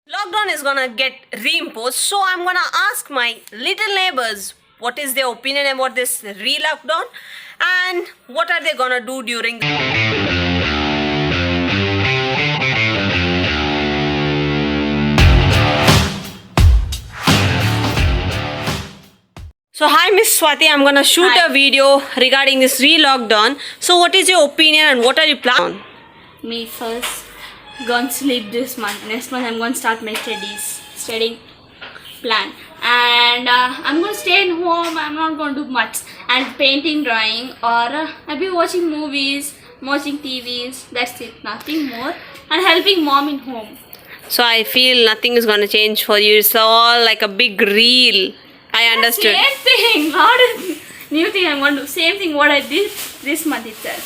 Lockdown is gonna get reimposed, so I'm gonna ask my little neighbors what is their opinion about this re-lockdown and what are they gonna do during. So hi Miss Swati, I'm gonna shoot a video regarding this re-lockdown. So what is your opinion and what are you planning? Me first going to sleep this month. Next month I'm going to start my studying plan, and I'm going to stay at home. I'm not going to do much and painting, drawing, or I'll be watching movies, watching TVs. That's it, nothing more, and helping mom in home. So I feel nothing is gonna change for you. It's all like a big reel. I understood. Same thing, not a new thing. I'm going to do same thing what I did this month itself.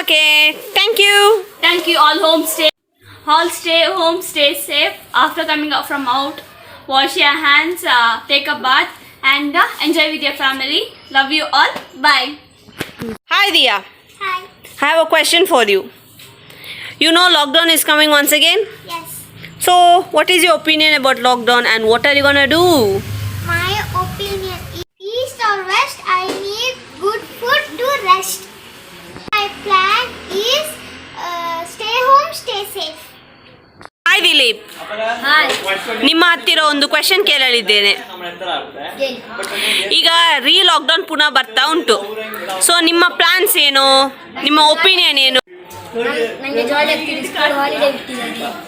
Okay, thank you. Thank you. All stay home, stay safe. After coming out from out, wash your hands, take a bath, and enjoy with your family. Love you all. Bye. Hi Diya. Hi. I have a question for you. You know lockdown is coming once again. Yes. So what is your opinion about lockdown and what are you gonna do? My opinion is east or west, I need good food to rest. My plan is stay home, stay safe. Hi Dileep, ನಿಮ್ಮ ಹತ್ತಿರ ಒಂದು question ಕೇಳಲಿದ್ದೇನೆ. ಈಗ lockdown ಪುನಃ ಬರ್ತಾ ಉಂಟು. So ನಿಮ್ಮ plants ಏನು, ನಿಮ್ಮ ಒಪಿನಿಯನ್ ಏನು? ನನಗೆ ಜಾಲಿ ಆಗ್ತಿದೆ, ಸ್ಕೂಲ್ ಹಾಲಿಡೇ ಬಿಟ್ಟಿದ್ದಾರೆ.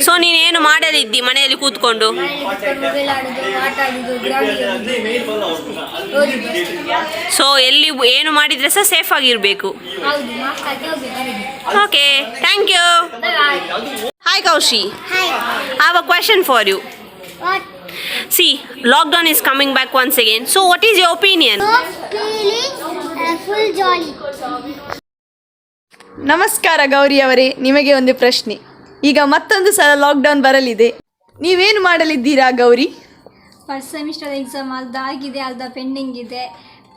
ಸೊ ನೀನೇನು ಮಾಡಲಿದ್ದಿ ಮನೆಯಲ್ಲಿ ಕೂತ್ಕೊಂಡು? ಮೊಬೈಲ್ ಆಡೋದು, ಆಟ ಆಡೋದು, ಗ್ರೌಂಡಿಗೆ ಹೋಗೋದು. ಸೊ ಎಲ್ಲಿ ಏನು ಮಾಡಿದ್ರೆ ಸಹ ಸೇಫ್ ಆಗಿರಬೇಕು. ಹೌದು, ಮಾಸ್ಕ್ ಹಾಕಿ ಹೋಗ್ಬೇಕು. Okay, thank you. Hi Kaushi. Hi. I have a question for you. What? See, lockdown is coming back once again. So what is your opinion? Feeling full jolly. ನಮಸ್ಕಾರ ಗೌರಿ ಅವರೇ, ನಿಮಗೆ ಒಂದು ಪ್ರಶ್ನೆ. ಈಗ ಮತ್ತೊಂದು ಸಲ ಲಾಕ್ಡೌನ್ ಬರಲಿದೆ, ನೀವೇನು ಮಾಡಲಿದ್ದೀರಾ ಗೌರಿ? ಫಸ್ಟ್ ಸೆಮಿಸ್ಟರ್ ಎಕ್ಸಾಮ್ ಅರ್ಧ ಪೆಂಡಿಂಗ್ ಇದೆ.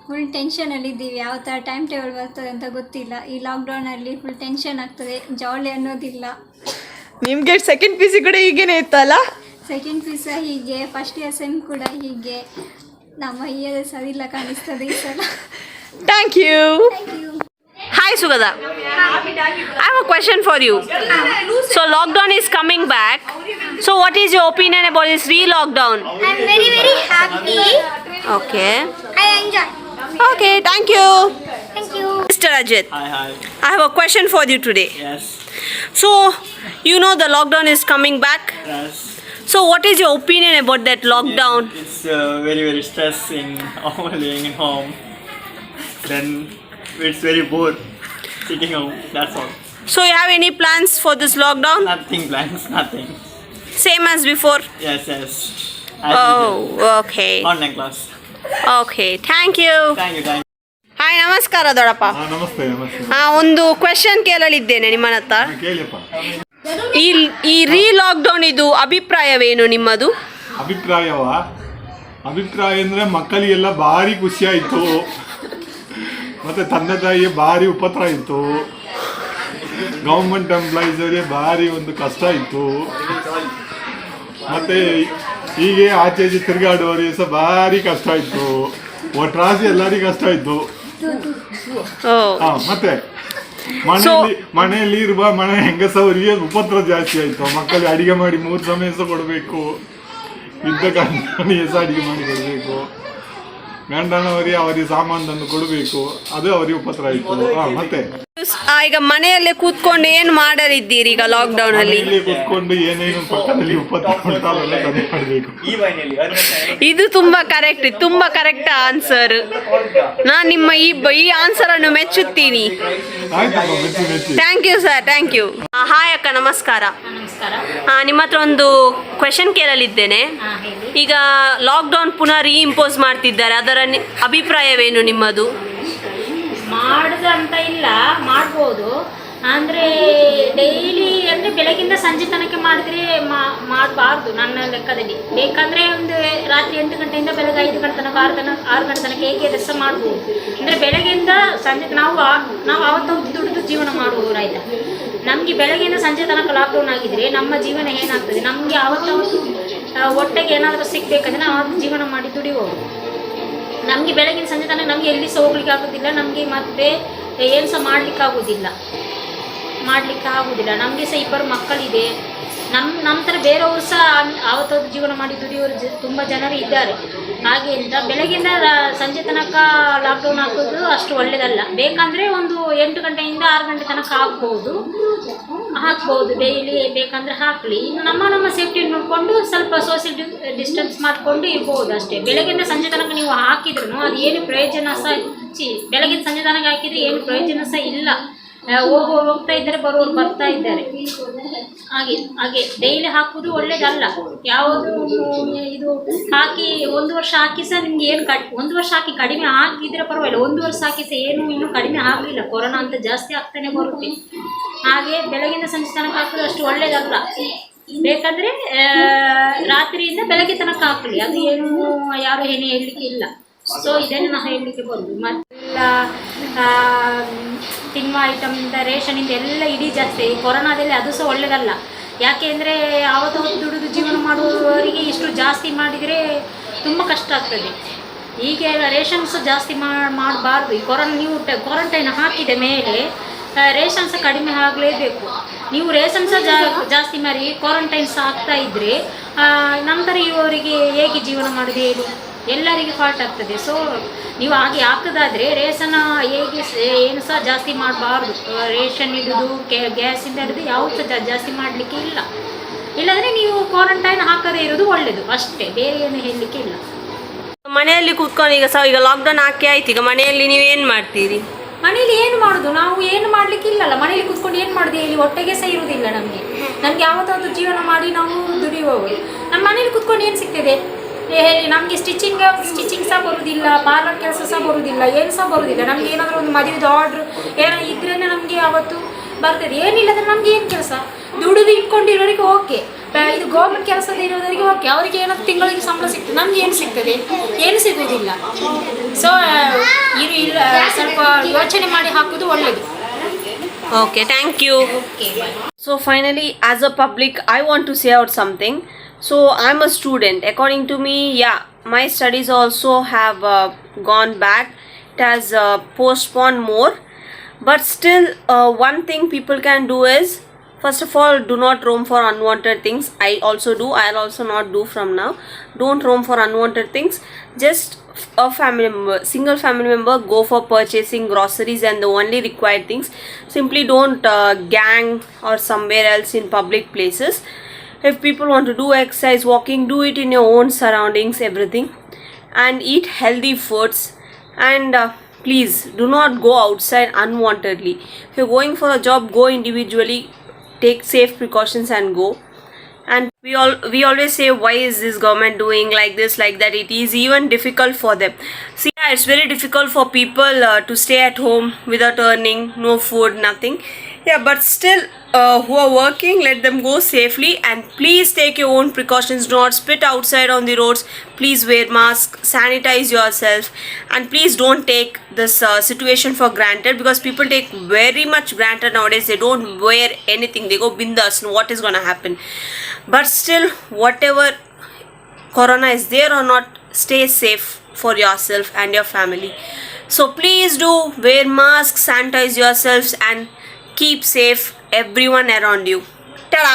ಫುಲ್ ಟೆನ್ಷನಲ್ಲಿದ್ದೀವಿ. ಯಾವ ಥರ ಟೈಮ್ ಟೇಬಲ್ ಬರ್ತದೆ ಅಂತ ಗೊತ್ತಿಲ್ಲ. ಈ ಲಾಕ್ಡೌನಲ್ಲಿ ಫುಲ್ ಟೆನ್ಷನ್ ಆಗ್ತದೆ, ಜಾಲಿ ಅನ್ನೋದಿಲ್ಲ. ನಿಮಗೆ ಸೆಕೆಂಡ್ ಪಿ ಸಿ ಕೂಡ ಹೀಗೇನೆ ಇತ್ತಲ್ಲ? ಸೆಕೆಂಡ್ ಪಿ ಸಹ ಹೀಗೆ, ಫಸ್ಟ್ ಇಯರ್ ಸೆಮ್ ಕೂಡ ಹೀಗೆ. ನಮ್ಮ ಇಯರ್ ಸರಿ ಇಲ್ಲ ಕಾಣಿಸ್ತದೆ ಈ ಸಲ. Thank you. Hi Sugada. I have a question for you. So lockdown is coming back. So what is your opinion about this re-lockdown? I'm very, very happy. Okay. I enjoy. Okay, thank you. Thank you. Mr. Ajit, Hi. I have a question for you today. Yes. So, you know the lockdown is coming back. Yes. So what is your opinion about that lockdown? It's very, very stressing. Living at home. Then it's very bored sitting home. That's all. So you have any plans for this lockdown? Nothing plans. Nothing. Same as before? Yes. As Oh, usual. okay. Online class. Okay, thank you. Thank you. Hi, ನಮಸ್ಕಾರ ದೊಡ್ಡಪ್ಪ. ನಮಸ್ತೆ. ಒಂದು question ಕೇಳಲಿದ್ದೇನೆ ನಿಮ್ಮನ ಹತ್ರ. ಕೇಳಿಯಪ್ಪ. ಈ ರೀಲಾಕ್ಡೌನ್ ಇದು ಅಭಿಪ್ರಾಯವೇನು ನಿಮ್ಮದು? ಅಭಿಪ್ರಾಯ ಅಂದರೆ ಮಕ್ಕಳಿಗೆಲ್ಲ ಭಾರಿ ಖುಷಿಯಾಯಿತು, ಮತ್ತು ತಂದೆ ತಾಯಿಗೆ ಭಾರಿ ಉಪದ್ರ ಆಯಿತು, ಗೌರ್ಮೆಂಟ್ ಎಂಪ್ಲಾಯೀಸರಿಗೆ ಭಾರಿ ಒಂದು ಕಷ್ಟ ಇತ್ತು, ಮತ್ತು ಹೀಗೆ ಆಚೆ ತಿರುಗಾಡುವವರಿಗೆ ಸಹ ಭಾರಿ ಕಷ್ಟ ಆಯಿತು, ಒಟ್ರಾಸಿ ಎಲ್ಲರಿಗೂ ಕಷ್ಟ ಆಯಿತು. ಮತ್ತೆ ಮನೆಯಲ್ಲಿ ಇರುವ ಮನೆ ಹೆಂಗಸವರಿಗೆ ಉಪದ್ರ ಜಾಸ್ತಿ ಆಯಿತು. ಮಕ್ಕಳಿಗೆ ಅಡಿಗೆ ಮಾಡಿ 3 ಸಮಯ ಸಹ ಕೊಡಬೇಕು, ಇದ್ದ ಕಾರಣಕ್ಕೆ ಸಹ ಅಡಿಗೆ ಮಾಡಿ ಕೊಡಬೇಕು, ಗಂಡನವರಿಗೆ ಅವರಿಗೆ ಸಾಮಾನು ತಂದು ಕೊಡಬೇಕು, ಅದು ಅವರಿಗೆ ಉಪದ್ರ ಆಯಿತು. ಮತ್ತೆ ಈಗ ಮನೆಯಲ್ಲೇ ಕೂತ್ಕೊಂಡು ಏನು ಮಾಡಲಿದ್ದೀರಿ ಈಗ ಲಾಕ್ಡೌನ್ ಅಲ್ಲಿ? ಕೂತ್ಕೊಂಡು ಏನೇನು ಪಕ್ಕದಲ್ಲಿ ಉಪದ್ರ ಉಂಟಲ್ಲ ತಂದು ಮಾಡಬೇಕು. ಇದು ತುಂಬಾ ಕರೆಕ್ಟ್ ಆನ್ಸರ್. ನಾನು ನಿಮ್ಮ ಈ ಆನ್ಸರ್ ಅನ್ನು ಮೆಚ್ಚುತ್ತೀನಿ. Thank you sir, thank you. Hi ಅಕ್ಕ, ನಮಸ್ಕಾರ. ನಿಮ್ಮ ಹತ್ರ ಒಂದು ಕ್ವೆಶನ್ ಕೇಳಲಿದ್ದೇನೆ. ಈಗ ಲಾಕ್ಡೌನ್ ಪುನಃ ರೀಇಂಪೋಸ್ ಮಾಡ್ತಿದ್ದಾರೆ, ಅದರ ಅಭಿಪ್ರಾಯವೇನು ನಿಮ್ಮದು? ಮಾಡೋದಂತ ಇಲ್ಲ, ಮಾಡ್ಬೋದು. ಅಂದರೆ ಡೈಲಿ ಅಂದರೆ ಬೆಳಗಿಂದ ಸಂಜೆ ತನಕ ಮಾಡಿದ್ರೆ ಮಾಡಬಾರ್ದು ನನ್ನ ಲೆಕ್ಕದಲ್ಲಿ. ಬೇಕಂದರೆ ಒಂದು ರಾತ್ರಿ 8 ಗಂಟೆಯಿಂದ ಬೆಳಗ್ಗೆ 5 ಗಂಟೆ ತನಕ 6 ಗಂಟೆ ತನಕ ಹೇಗೆ ಕೆಲಸ ಮಾಡ್ಬೋದು. ಅಂದರೆ ಬೆಳಗ್ಗೆಯಿಂದ ಸಂಜೆ ನಾವು ಆವತ್ತು ದುಡಿದು ಜೀವನ ಮಾಡುವವರು ಆಯಿತಾ. ನಮಗೆ ಬೆಳಗ್ಗೆಯಿಂದ ಸಂಜೆ ತನಕ ಲಾಕ್ಡೌನ್ ಆಗಿದ್ರೆ ನಮ್ಮ ಜೀವನ ಏನಾಗ್ತದೆ? ನಮಗೆ ಆವತ್ತಾವತ್ತು ಹೊಟ್ಟೆಗೆ ಏನಾದರೂ ಸಿಗಬೇಕಂದ್ರೆ ನಾವು ಆವತ್ತು ಜೀವನ ಮಾಡಿ ದುಡಿಬೋದು. ನಮಗೆ ಬೆಳಗಿನ ಸಂಜೆ ತನಕ ನಮಗೆ ಎಲ್ಲಿ ಸಹ ಹೋಗ್ಲಿಕ್ಕೆ ಆಗೋದಿಲ್ಲ, ನಮಗೆ ಮತ್ತೆ ಏನು ಸಹ ಮಾಡಲಿಕ್ಕೆ ಆಗೋದಿಲ್ಲ. ನಮಗೆ ಸಹ 2 ಮಕ್ಕಳಿದೆ. ನಮ್ಮ ಥರ ಬೇರೆಯವರು ಸಹ ಆವತ್ತವತ್ತು ಜೀವನ ಮಾಡಿ ದುಡಿಯೋರು ತುಂಬ ಜನರು ಇದ್ದಾರೆ. ಹಾಗೆ ಅಂತ ಬೆಳಗ್ಗಿಂದ ಸಂಜೆ ತನಕ ಲಾಕ್ಡೌನ್ ಹಾಕೋದು ಅಷ್ಟು ಒಳ್ಳೆಯದಲ್ಲ. ಬೇಕಂದರೆ ಒಂದು 8 ಗಂಟೆಯಿಂದ 6 ಗಂಟೆ ತನಕ ಹಾಕ್ಬೋದು ಡೈಲಿ ಬೇಕಂದರೆ ಹಾಕಲಿ. ಇನ್ನು ನಮ್ಮ ಸೇಫ್ಟಿ ನೋಡಿಕೊಂಡು ಸ್ವಲ್ಪ ಸೋಷಿಯಲ್ ಡಿಸ್ಟೆನ್ಸ್ ಮಾಡಿಕೊಂಡು ಇರ್ಬೋದು ಅಷ್ಟೇ. ಬೆಳಗ್ಗಿಂದ ಸಂಜೆ ತನಕ ನೀವು ಹಾಕಿದ್ರು ಅದು ಏನು ಪ್ರಯೋಜನ ಸಹ ಬೆಳಗಿನ ಸಂಜೆ ತನಕ ಹಾಕಿದರೆ ಏನು ಪ್ರಯೋಜನ ಸಹ ಇಲ್ಲ. ಹೋಗ್ತಾ ಇದ್ದಾರೆ, ಬರೋರು ಬರ್ತಾ ಇದ್ದಾರೆ. ಹಾಗೆ ಡೈಲಿ ಹಾಕೋದು ಒಳ್ಳೇದಲ್ಲ. ಯಾವುದು ಇದು ಹಾಕಿ 1 ವರ್ಷ ಹಾಕಿ ಸಹ ನಿಮ್ಗೆ ಏನು 1 ವರ್ಷ ಹಾಕಿ ಕಡಿಮೆ ಹಾಕಿದ್ರೆ ಪರವಾಗಿಲ್ಲ. 1 ವರ್ಷ ಹಾಕಿ ಸಹ ಏನು ಇನ್ನೂ ಕಡಿಮೆ ಆಗಲಿಲ್ಲ. ಕೊರೋನಾ ಅಂತ ಜಾಸ್ತಿ ಆಗ್ತಾನೆ ಬರುತ್ತೆ. ಹಾಗೆ ಬೆಳಗಿನ ಸಂಜೆ ತನಕ ಹಾಕೋದು ಅಷ್ಟು ಒಳ್ಳೇದಲ್ಲ. ಬೇಕಂದರೆ ರಾತ್ರಿಯಿಂದ ಬೆಳಗ್ಗೆ ತನಕ ಹಾಕಲಿ, ಅದು ಏನು ಯಾರು ಏನು ಹೇಳಲಿಕ್ಕೆ ಇಲ್ಲ. ಸೊ ಇದನ್ನು ನಾವು ಹೇಳಲಿಕ್ಕೆ ಬರೋದು. ಮತ್ತೆಲ್ಲ ತಿನ್ನುವ ಐಟಮಿಂದ ರೇಷನಿಂದ ಎಲ್ಲ ಇಡೀ ಜಾಸ್ತಿ. ಈ ಕೊರೋನಾದಲ್ಲಿ ಅದು ಸಹ ಒಳ್ಳೆಯದಲ್ಲ. ಯಾಕೆ ಅಂದರೆ ಆವತ್ತು ದುಡಿದು ಜೀವನ ಮಾಡುವವರಿಗೆ ಇಷ್ಟು ಜಾಸ್ತಿ ಮಾಡಿದರೆ ತುಂಬ ಕಷ್ಟ ಆಗ್ತದೆ. ಹೀಗೆ ರೇಷನ್ ಸಹ ಜಾಸ್ತಿ ಮಾಡಬಾರ್ದು. ಈ ನೀವು ಕ್ವಾರಂಟೈನ್ ಹಾಕಿದ ಮೇಲೆ ರೇಷನ್ ಸಹ ಕಡಿಮೆ ಆಗಲೇಬೇಕು. ನೀವು ರೇಷನ್ ಸಹ ಜಾಸ್ತಿ ಮಾಡಿ ಕ್ವಾರಂಟೈನ್ ಸಹ ಆಗ್ತಾ ಇದ್ದರೆ ನಂತರ ಇವರಿಗೆ ಹೇಗೆ ಜೀವನ ಮಾಡೋದು ಹೇಳಿ? ಎಲ್ಲರಿಗೆ ಫಾಲ್ಟ್ ಆಗ್ತದೆ. ಸೊ ನೀವು ಹಾಗೆ ಹಾಕೋದಾದರೆ ರೇಷನ್ ಹೇಗೆ ಏನು ಸಹ ಜಾಸ್ತಿ ಮಾಡಬಾರ್ದು. ರೇಷನ್ ಇಡೋದು ಗ್ಯಾಸಿಂದ ಹಿಡಿದು ಯಾವುದು ಸಹ ಜಾಸ್ತಿ ಮಾಡಲಿಕ್ಕೆ ಇಲ್ಲ. ಇಲ್ಲಾಂದರೆ ನೀವು ಕ್ವಾರಂಟೈನ್ ಹಾಕದೇ ಇರೋದು ಒಳ್ಳೆಯದು ಅಷ್ಟೇ, ಬೇರೆ ಏನು ಹೇಳಲಿಕ್ಕೆ ಇಲ್ಲ. ಮನೆಯಲ್ಲಿ ಕೂತ್ಕೊಂಡು ಈಗ ಲಾಕ್ಡೌನ್ ಹಾಕಿ ಆಯ್ತು, ಈಗ ಮನೆಯಲ್ಲಿ ನೀವು ಏನು ಮಾಡ್ತೀರಿ? ಮನೇಲಿ ಏನು ಮಾಡೋದು? ನಾವು ಏನು ಮಾಡಲಿಕ್ಕೆ ಇಲ್ಲಲ್ಲ. ಮನೇಲಿ ಕೂತ್ಕೊಂಡು ಏನು ಮಾಡೋದು ಹೇಳಿ? ಹೊಟ್ಟೆಗೆ ಸಹ ಇರುವುದಿಲ್ಲ ನಮಗೆ ಯಾವತ್ತಾದ್ರು ಜೀವನ ಮಾಡಿ ನಾವು ದುಡಿಯುವವರು. ನಮ್ಮ ಮನೇಲಿ ಕೂತ್ಕೊಂಡು ಏನು ಸಿಗ್ತದೆ ಹೇಳಿ? ನಮಗೆ ಸ್ಟಿಚಿಂಗ್ ಸಹ ಬರೋದಿಲ್ಲ, ಪಾರ್ಲರ್ ಕೆಲಸ ಸಹ ಬರೋದಿಲ್ಲ, ಏನು ಸಹ ಬರೋದಿಲ್ಲ. ನಮಗೆ ಏನಾದರೂ ಒಂದು ಮದುವೆದು ಆರ್ಡ್ರ್ ಏನೋ ಇದ್ರೇ ನಮಗೆ ಅವತ್ತು ಬರ್ತದೆ. ಏನಿಲ್ಲದ್ರೆ ನಮಗೆ ಏನು ಕೆಲಸ? ದುಡಿದು ಇಟ್ಕೊಂಡಿರೋರಿಗೆ ಓಕೆ, ಇದು ಗೌರ್ಮೆಂಟ್ ಕೆಲಸದ ಇರೋದರಿಗೆ ಓಕೆ, ಅವರಿಗೆ ಏನಾದರೂ ತಿಂಗಳಿಗೆ ಸಂಬಳ ಸಿಗ್ತದೆ. ನಮ್ಗೆ ಏನು ಸಿಗ್ತದೆ? ಏನು ಸಿಗೋದಿಲ್ಲ. ಸೊ ಇಲ್ಲ, ಸ್ವಲ್ಪ ಯೋಚನೆ ಮಾಡಿ ಹಾಕೋದು ಒಳ್ಳೆಯದು. Okay, thank you. Okay. So finally, as a public, I want to say out something. So I'm a student. According to me, yeah, my studies also have gone back. It has postponed more. But still, one thing people can do is, first of all, do not roam for unwanted things. I also do. I'll also not do from now. Don't roam for unwanted things. Just a family member, single family member, go for purchasing groceries and the only required things. Simply don't gang or somewhere else in public places. If people want to do exercise, walking, do it in your own surroundings, everything. And eat healthy foods. And please do not go outside unwantedly. If you're going for a job, go individually, take safe precautions and go. And we always say, why is this government doing like this, like that? It is even difficult for them. See, yeah, it's very difficult for people to stay at home without earning, no food, nothing. Yeah, but still, who are working, let them go safely. And please take your own precautions. Do not spit outside on the roads. Please wear mask, sanitize yourself, and please don't take this situation for granted, because people take very much granted nowadays. They don't wear anything. They go bindas. What is going to happen? But still, whatever corona is there or not, stay safe for yourself and your family. So please do wear masks, sanitize yourselves, and keep safe everyone around you. Ta-da!